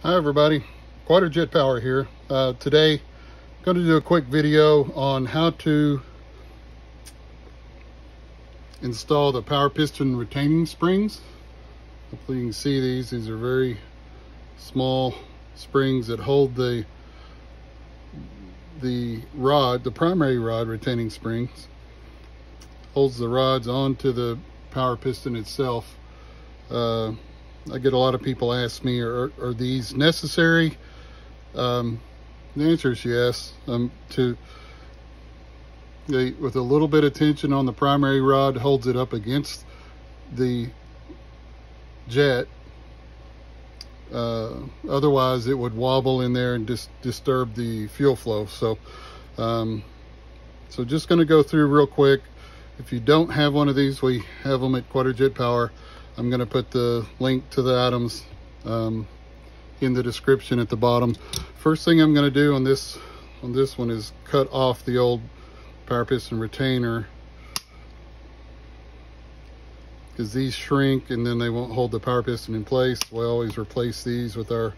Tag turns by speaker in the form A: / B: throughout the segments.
A: Hi everybody, Quadrajet Power here. Today I'm going to do a quick video on how to install the power piston retaining springs. Hopefully you can see these. These are very small springs that hold the rod, the primary rod retaining springs. Holds the rods onto the power piston itself. I get a lot of people ask me, are these necessary? The answer is yes. With a little bit of tension on the primary rod, holds it up against the jet. Otherwise, it would wobble in there and disturb the fuel flow. So just going to go through real quick. If you don't have one of these, we have them at Quadrajet Power. I'm going to put the link to the items in the description at the bottom. First thing I'm going to do on this one is cut off the old power piston retainer, because these shrink and then they won't hold the power piston in place. We always replace these with our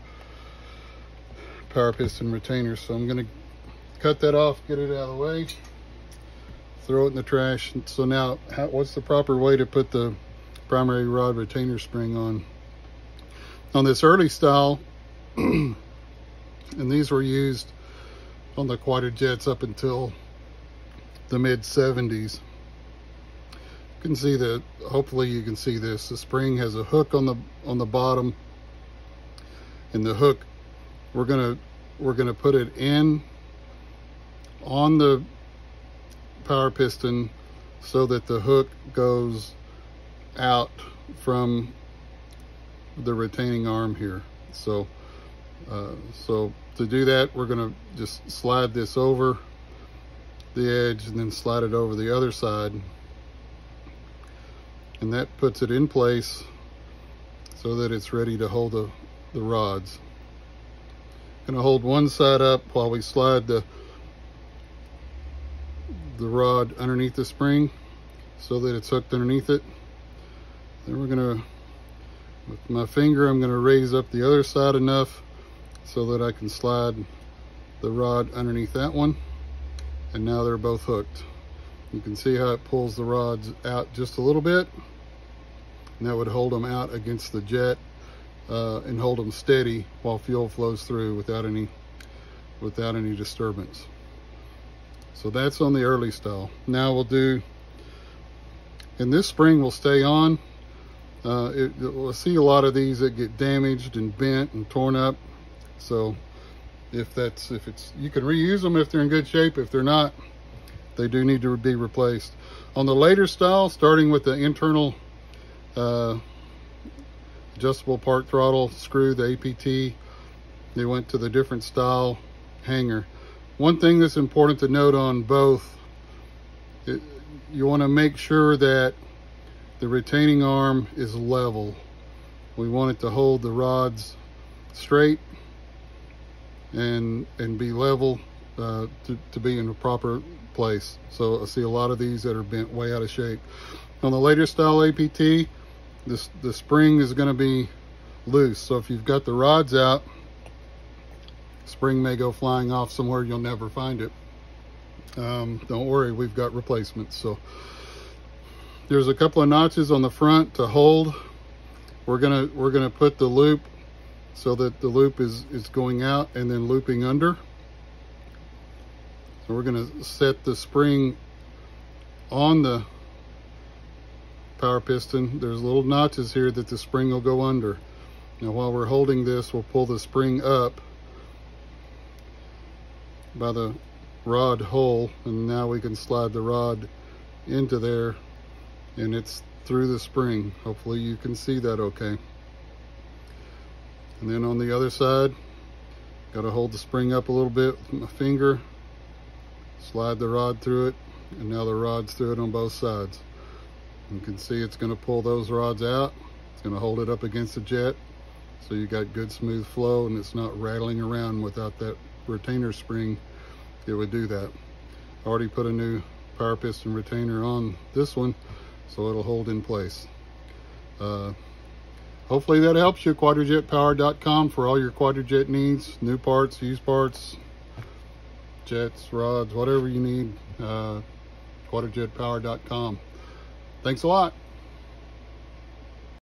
A: power piston retainers. So I'm going to cut that off, get it out of the way, throw it in the trash. So now, what's the proper way to put the primary rod retainer spring on this early style? And these were used on the Quadrajets up until the mid 70s. You can see that, hopefully you can see this. The spring has a hook on the bottom, and the hook, we're gonna put it in on the power piston so that the hook goes out from the retaining arm here. So to do that, we're going to just slide this over the edge and then slide it over the other side, and that puts it in place so that it's ready to hold the rods. Going to hold one side up while we slide the rod underneath the spring so that it's hooked underneath it. Then we're gonna, with my finger, I'm gonna raise up the other side enough so that I can slide the rod underneath that one. And now they're both hooked. You can see how it pulls the rods out just a little bit, and that would hold them out against the jet and hold them steady while fuel flows through without any disturbance. So that's on the early style. Now we'll do, and this spring will stay on. We'll see a lot of these that get damaged and bent and torn up. So you can reuse them if they're in good shape. If they're not, they do need to be replaced. On the later style, starting with the internal adjustable part throttle screw, the APT, they went to the different style hanger. One thing that's important to note on both, you want to make sure that the retaining arm is level. We want it to hold the rods straight and be level to be in a proper place. So I see a lot of these that are bent way out of shape. On the later style APT, the spring is going to be loose. So if you've got the rods out, spring may go flying off somewhere, you'll never find it. Don't worry, we've got replacements. So there's a couple of notches on the front to hold. We're gonna put the loop so that the loop is going out and then looping under. So we're gonna set the spring on the power piston. There's little notches here that the spring will go under. Now while we're holding this, we'll pull the spring up by the rod hole, and now we can slide the rod into there, and it's through the spring. Hopefully you can see that okay. And then on the other side, got to hold the spring up a little bit with my finger, slide the rod through it, and now the rod's through it on both sides. You can see it's going to pull those rods out. It's going to hold it up against the jet, so you got good smooth flow and it's not rattling around. Without that retainer spring, it would do that. I already put a new power piston retainer on this one, so it'll hold in place. hopefully that helps you. QuadrajetPower.com for all your Quadrajet needs, new parts, used parts, jets, rods, whatever you need. QuadrajetPower.com. Thanks a lot.